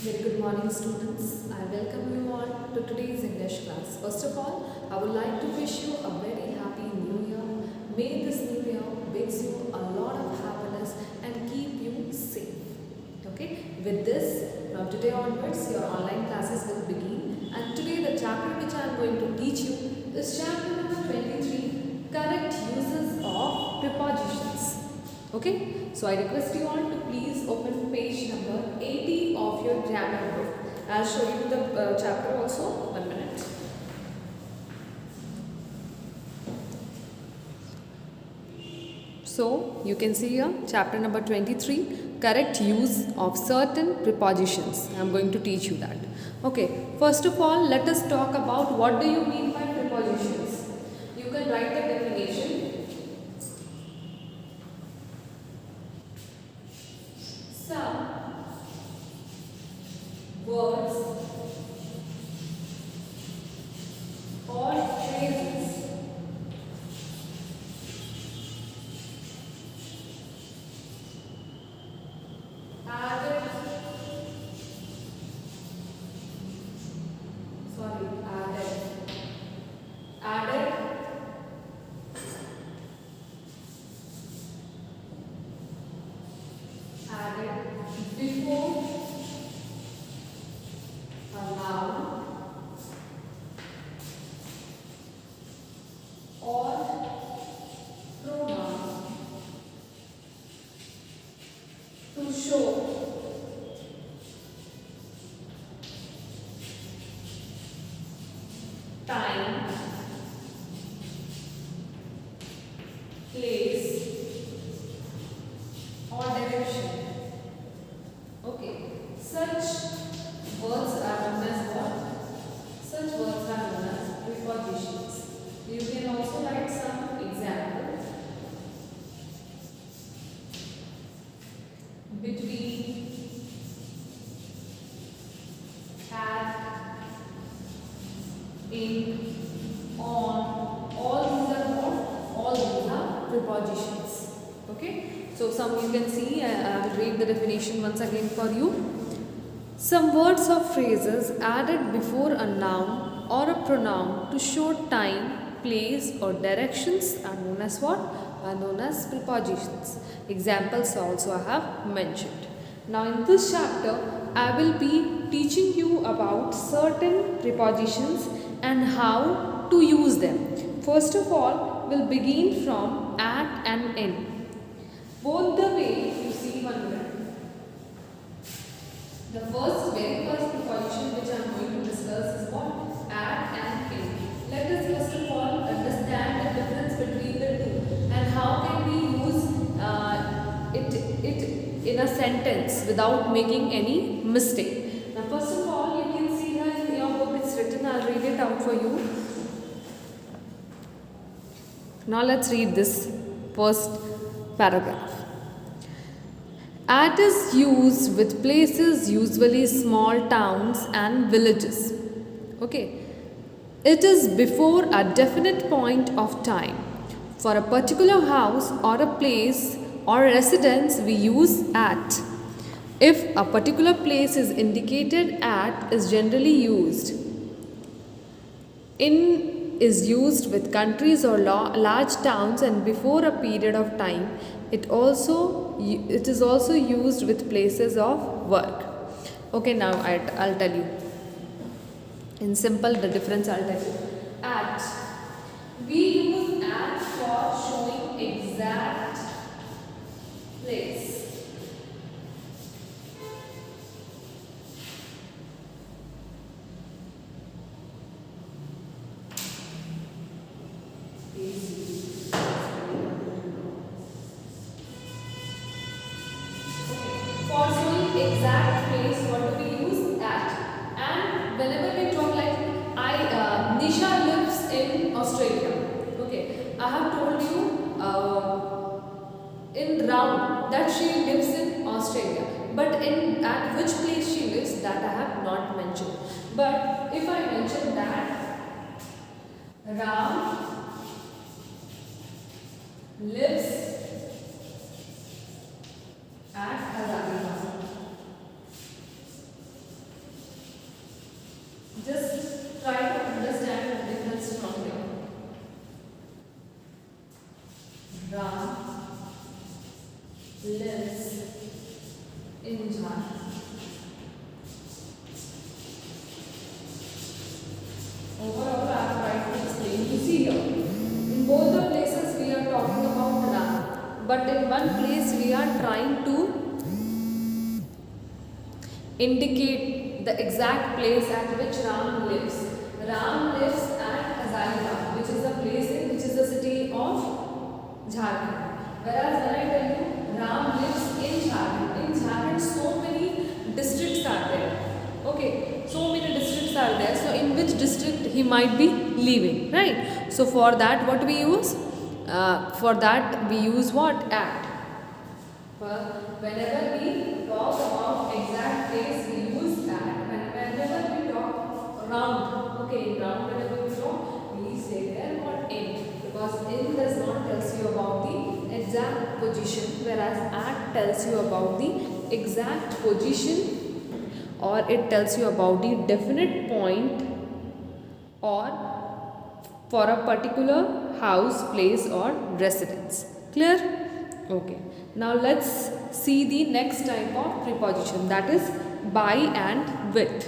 Very good morning, students. I welcome you all to today's English class. First of all, I would like to wish you a very happy new year. May this new year brings you a lot of happiness and keep you safe. Okay, with this, from today onwards, your online classes will begin. And today, the chapter which I am going to teach you is chapter number 23, correct uses of prepositions. Okay, so I request you all to please open page number 80 of your grammar book. I'll show you the chapter also. 1 minute. So you can see here chapter number 23, correct use of certain prepositions. I am going to teach you that. Okay, first of all, let us talk about what do you mean by prepositions. You can write the definition. Some words or phrases added before a noun or pronoun to show time, place or direction. Okay, such words are known as what? Such words are known as prepositions. You can also write some examples. Between, at, in, on, all these are what? All these are prepositions. Okay. So some you can see, I will read the definition once again for you. Some words or phrases added before a noun or a pronoun to show time, place or directions are known as what? Are known as prepositions. Examples also I have mentioned. Now in this chapter, I will be teaching you about certain prepositions and how to use them. First of all, we'll begin from at and in. Both the way you see 1 minute. The very first preposition which I am going to discuss is what? At and in. Let us first of all understand the difference between the two and how can we use it in a sentence without making any mistake. Now first of all, you can see here in your book it's written. I'll read it out for you. Now let's read this first paragraph. At is used with places, usually small towns and villages. Okay. It is before a definite point of time. For a particular house or a place or residence, we use at. If a particular place is indicated, at is generally used. In is used with countries or large towns and before a period of time. It is also used with places of work. Okay, now I'll tell you. In simple, the difference I'll tell you. At. We use at for showing exact place. For showing exact place, what do we use? At. And whenever we talk like Nisha lives in Australia. Okay, I have told you in round that she lives in Australia. But at which place she lives, that I have not mentioned. But if I mention that Ram lives at Hazarigam. lives in Jharkhand. Overall, I have tried to explain. You see here, in both the places we are talking about Ram, but in one place we are trying to indicate the exact place at which Ram lives. Ram lives at Hazarigam, which is the place which is the city of Jharkhand. Whereas when I tell you Ram lives in Jharkhand so many districts are there. Okay, so many districts are there. So in which district he might be living, right? So for that, what we use? For that we use what? At. Whenever we talk about exact place, we use at. Whenever we talk round, okay, round whenever we talk, we say there what in, because in does not tells you about the exact position, whereas at tells you about the exact position, or it tells you about the definite point, or for a particular house, place, or residence. Clear? Okay. Now let's see the next type of preposition, that is by and with.